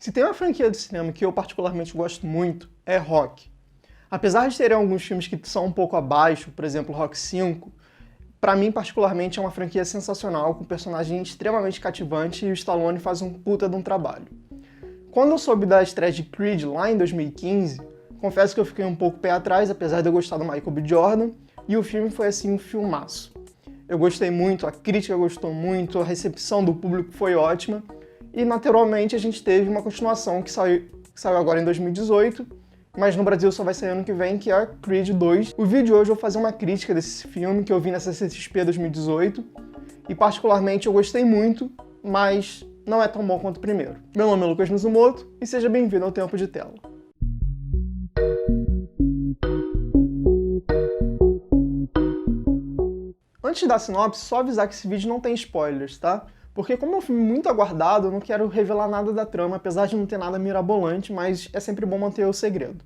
Se tem uma franquia de cinema que eu particularmente gosto muito, é Rock. Apesar de terem alguns filmes que são um pouco abaixo, por exemplo, Rock 5, pra mim particularmente é uma franquia sensacional, com um personagem extremamente cativante e o Stallone faz um puta de um trabalho. Quando eu soube da estreia de Creed lá em 2015, confesso que eu fiquei um pouco pé atrás, apesar de eu gostar do Michael B. Jordan, e o filme foi assim um filmaço. Eu gostei muito, a crítica gostou muito, a recepção do público foi ótima, e naturalmente a gente teve uma continuação que saiu agora em 2018, mas no Brasil só vai sair ano que vem, que é a Creed 2. O vídeo de hoje eu vou fazer uma crítica desse filme que eu vi na CCXP 2018, e particularmente eu gostei muito, mas não é tão bom quanto o primeiro. Meu nome é Lucas Mizumoto, e seja bem-vindo ao Tempo de Tela. Antes da sinopse, só avisar que esse vídeo não tem spoilers, tá? Porque como é um filme muito aguardado, eu não quero revelar nada da trama, apesar de não ter nada mirabolante, mas é sempre bom manter o segredo.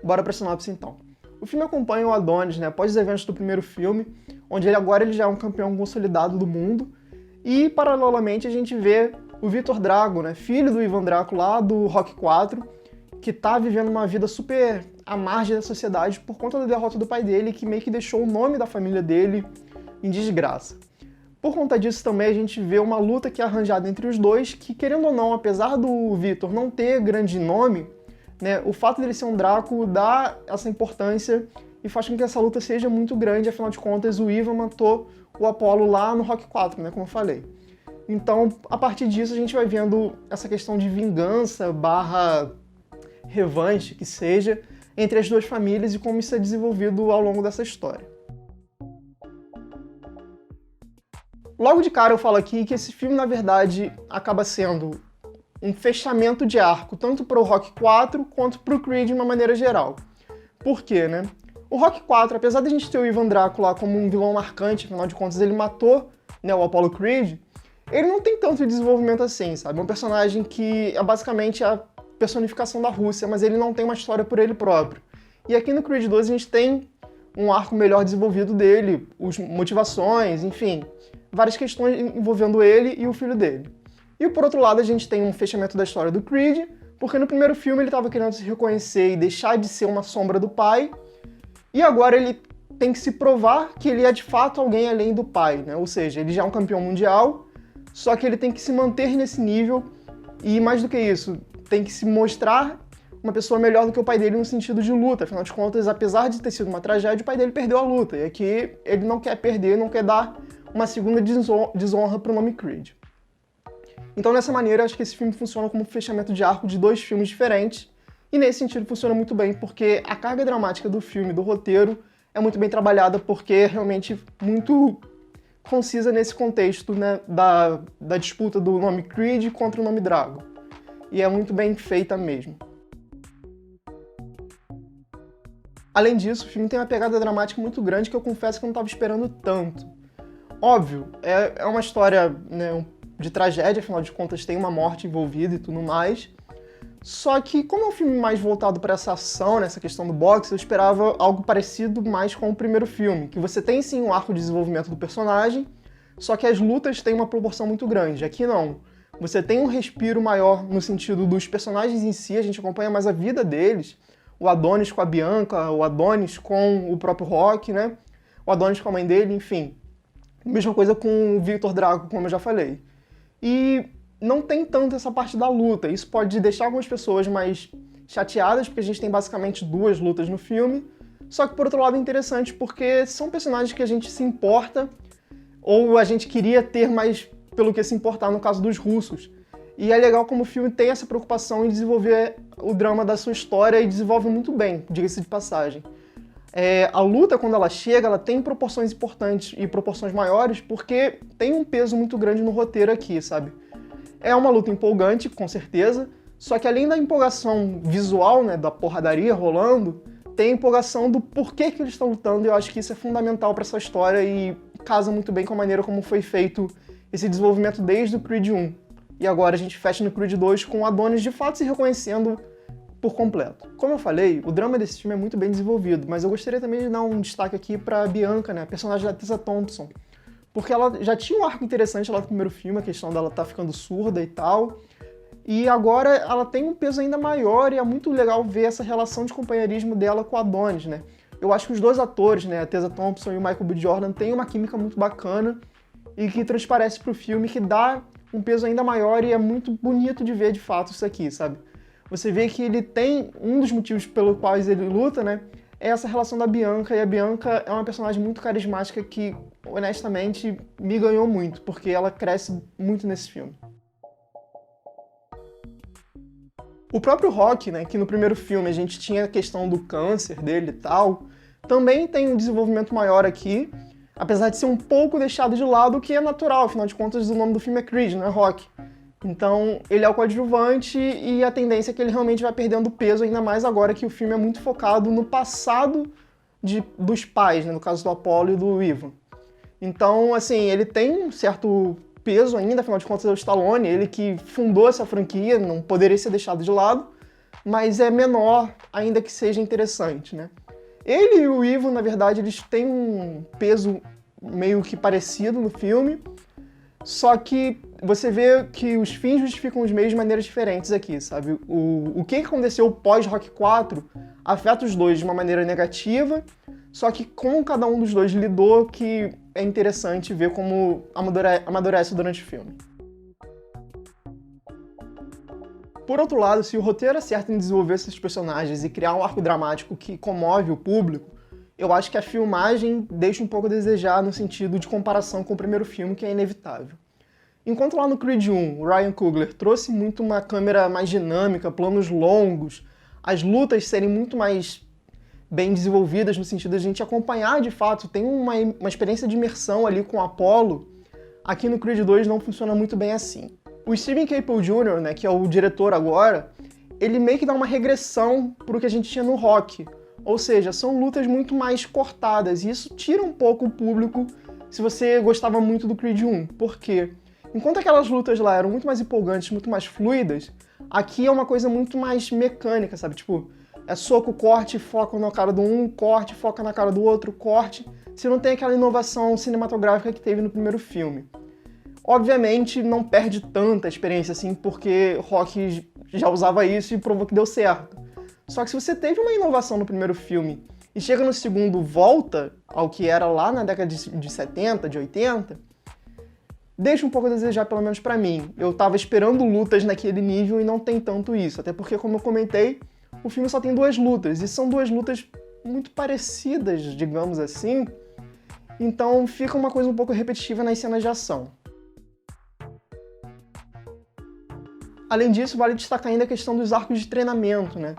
Bora pra sinopse então. O filme acompanha o Adonis, após os eventos do primeiro filme, onde ele já é um campeão consolidado do mundo, e paralelamente a gente vê o Vitor Drago, filho do Ivan Drago lá do Rock 4, que tá vivendo uma vida super à margem da sociedade por conta da derrota do pai dele, que meio que deixou o nome da família dele em desgraça. Por conta disso também a gente vê uma luta que é arranjada entre os dois, que querendo ou não, apesar do Vitor não ter grande nome, o fato dele ser um Draco dá essa importância e faz com que essa luta seja muito grande, afinal de contas o Ivan matou o Apollo lá no Rock 4, como eu falei. Então, a partir disso a gente vai vendo essa questão de vingança barra revanche, que seja, entre as duas famílias e como isso é desenvolvido ao longo dessa história. Logo de cara eu falo aqui que esse filme, na verdade, acaba sendo um fechamento de arco, tanto para o Rock 4 quanto para o Creed de uma maneira geral. Por quê, O Rock 4, apesar de a gente ter o Ivan Drago lá como um vilão marcante, afinal de contas ele matou o Apollo Creed, ele não tem tanto desenvolvimento assim, sabe? É um personagem que é basicamente a personificação da Rússia, mas ele não tem uma história por ele próprio. E aqui no Creed 2 a gente tem um arco melhor desenvolvido dele, as motivações, enfim, várias questões envolvendo ele e o filho dele. E por outro lado a gente tem um fechamento da história do Creed, porque no primeiro filme ele estava querendo se reconhecer e deixar de ser uma sombra do pai, e agora ele tem que se provar que ele é de fato alguém além do pai, Ou seja, ele já é um campeão mundial, só que ele tem que se manter nesse nível, e mais do que isso, tem que se mostrar uma pessoa melhor do que o pai dele no sentido de luta. Afinal de contas, apesar de ter sido uma tragédia, o pai dele perdeu a luta, e aqui ele não quer perder, não quer dar uma segunda desonra para o nome Creed. Então, dessa maneira, acho que esse filme funciona como um fechamento de arco de dois filmes diferentes, e nesse sentido funciona muito bem, porque a carga dramática do filme, do roteiro, é muito bem trabalhada, porque é realmente muito concisa nesse contexto da disputa do nome Creed contra o nome Drago. E é muito bem feita mesmo. Além disso, o filme tem uma pegada dramática muito grande que eu confesso que eu não estava esperando tanto. Óbvio, é uma história de tragédia, afinal de contas tem uma morte envolvida e tudo mais. Só que, como é um filme mais voltado para essa ação, essa questão do boxe, eu esperava algo parecido mais com o primeiro filme, que você tem sim um arco de desenvolvimento do personagem, só que as lutas têm uma proporção muito grande. Aqui não. Você tem um respiro maior no sentido dos personagens em si, a gente acompanha mais a vida deles, o Adonis com a Bianca, o Adonis com o próprio Rock, o Adonis com a mãe dele, enfim. Mesma coisa com o Vitor Drago, como eu já falei. E não tem tanto essa parte da luta. Isso pode deixar algumas pessoas mais chateadas, porque a gente tem basicamente duas lutas no filme. Só que, por outro lado, é interessante, porque são personagens que a gente se importa, ou a gente queria ter mais pelo que se importar no caso dos russos. E é legal como o filme tem essa preocupação em desenvolver o drama da sua história, e desenvolve muito bem, diga-se de passagem. A luta, quando ela chega, ela tem proporções importantes e proporções maiores, porque tem um peso muito grande no roteiro aqui, sabe? É uma luta empolgante, com certeza, só que além da empolgação visual, da porradaria rolando, tem a empolgação do porquê que eles estão lutando, e eu acho que isso é fundamental para essa história e casa muito bem com a maneira como foi feito esse desenvolvimento desde o Creed 1. E agora a gente fecha no Creed 2 com o Adonis de fato se reconhecendo por completo. Como eu falei, o drama desse filme é muito bem desenvolvido, mas eu gostaria também de dar um destaque aqui pra Bianca, a personagem da Tessa Thompson. Porque ela já tinha um arco interessante lá no primeiro filme, a questão dela estar ficando surda e tal. E agora ela tem um peso ainda maior e é muito legal ver essa relação de companheirismo dela com a Adonis, né? Eu acho que os dois atores, né, a Tessa Thompson e o Michael B. Jordan, têm uma química muito bacana e que transparece pro filme, que dá um peso ainda maior e é muito bonito de ver de fato isso aqui, sabe? Você vê que ele tem um dos motivos pelo quais ele luta, né? É essa relação da Bianca, e a Bianca é uma personagem muito carismática que, honestamente, me ganhou muito, porque ela cresce muito nesse filme. O próprio Rock, né, que no primeiro filme a gente tinha a questão do câncer dele e tal, também tem um desenvolvimento maior aqui, apesar de ser um pouco deixado de lado, o que é natural, afinal de contas o nome do filme é Creed, não é Rock. Então ele é o coadjuvante e a tendência é que ele realmente vai perdendo peso, ainda mais agora que o filme é muito focado no passado dos pais, né, no caso do Apollo e do Ivan. Então, assim, ele tem um certo peso ainda, afinal de contas é o Stallone, ele que fundou essa franquia, não poderia ser deixado de lado, mas é menor, ainda que seja interessante, né? Ele e o Ivan, na verdade, eles têm um peso meio que parecido no filme, só que você vê que os fins justificam os meios de maneiras diferentes aqui, sabe? O que aconteceu pós-Rock 4 afeta os dois de uma maneira negativa, só que como cada um dos dois lidou, que é interessante ver como amadurece durante o filme. Por outro lado, se o roteiro acerta em desenvolver esses personagens e criar um arco dramático que comove o público, eu acho que a filmagem deixa um pouco a desejar no sentido de comparação com o primeiro filme, que é inevitável. Enquanto lá no Creed 1, o Ryan Coogler trouxe muito uma câmera mais dinâmica, planos longos, as lutas serem muito mais bem desenvolvidas no sentido de a gente acompanhar de fato, tem uma experiência de imersão ali com o Apollo, aqui no Creed 2 não funciona muito bem assim. O Steven Caple Jr., né, que é o diretor agora, ele meio que dá uma regressão pro que a gente tinha no Rock. Ou seja, são lutas muito mais cortadas, e isso tira um pouco o público se você gostava muito do Creed 1. Por quê? Enquanto aquelas lutas lá eram muito mais empolgantes, muito mais fluidas, aqui é uma coisa muito mais mecânica, sabe? Tipo, é soco, corte, foca na cara do um, corte, foca na cara do outro, corte. Você não tem aquela inovação cinematográfica que teve no primeiro filme. Obviamente, não perde tanta experiência assim, porque Rock já usava isso e provou que deu certo. Só que se você teve uma inovação no primeiro filme e chega no segundo, volta ao que era lá na década de 70, de 80, deixa um pouco a desejar, pelo menos pra mim. Eu tava esperando lutas naquele nível e não tem tanto isso. Até porque, como eu comentei, o filme só tem 2 lutas, e são 2 lutas muito parecidas, digamos assim. Então fica uma coisa um pouco repetitiva nas cenas de ação. Além disso, vale destacar ainda a questão dos arcos de treinamento, né?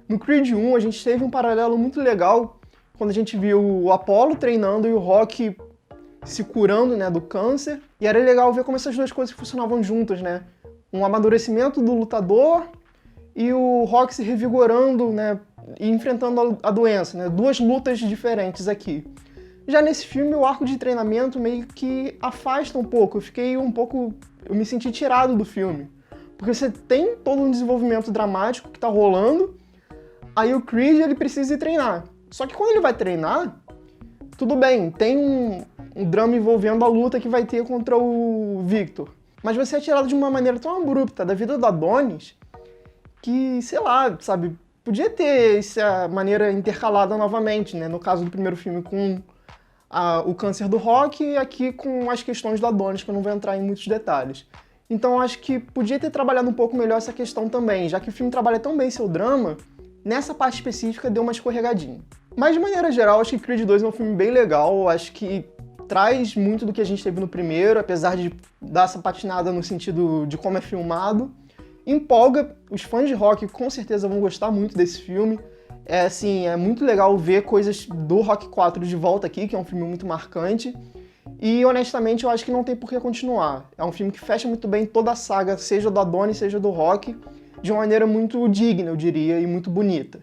No Creed 1, a gente teve um paralelo muito legal quando a gente viu o Apollo treinando e o Rock se curando, né, do câncer. E era legal ver como essas duas coisas funcionavam juntas, né? Um amadurecimento do lutador e o Rock se revigorando, né, e enfrentando a doença, né? 2 lutas diferentes aqui. Já nesse filme, o arco de treinamento meio que afasta um pouco. Eu me senti tirado do filme. Porque você tem todo um desenvolvimento dramático que tá rolando, aí o Creed ele precisa ir treinar. Só que quando ele vai treinar, tudo bem, tem um drama envolvendo a luta que vai ter contra o Victor. Mas você é tirado de uma maneira tão abrupta da vida do Adonis que, sei lá, sabe, podia ter essa maneira intercalada novamente, né? No caso do primeiro filme com o câncer do Rock e aqui com as questões do Adonis, que eu não vou entrar em muitos detalhes. Então acho que podia ter trabalhado um pouco melhor essa questão também, já que o filme trabalha tão bem seu drama, nessa parte específica deu uma escorregadinha. Mas de maneira geral, acho que Creed 2 é um filme bem legal, acho que traz muito do que a gente teve no primeiro, apesar de dar essa patinada no sentido de como é filmado. Empolga, os fãs de Rock com certeza vão gostar muito desse filme. É muito legal ver coisas do Rock 4 de volta aqui, que é um filme muito marcante. E, honestamente, eu acho que não tem por que continuar. É um filme que fecha muito bem toda a saga, seja do Adonis, seja do Rock, de uma maneira muito digna, eu diria, e muito bonita.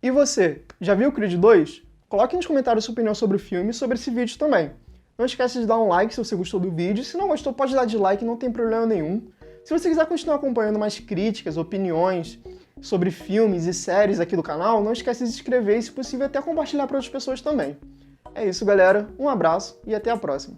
E você, já viu Creed 2? Coloque nos comentários sua opinião sobre o filme e sobre esse vídeo também. Não esquece de dar um like se você gostou do vídeo. Se não gostou, pode dar dislike, não tem problema nenhum. Se você quiser continuar acompanhando mais críticas, opiniões sobre filmes e séries aqui do canal, não esquece de se inscrever e, se possível, até compartilhar para outras pessoas também. É isso, galera. Um abraço e até a próxima.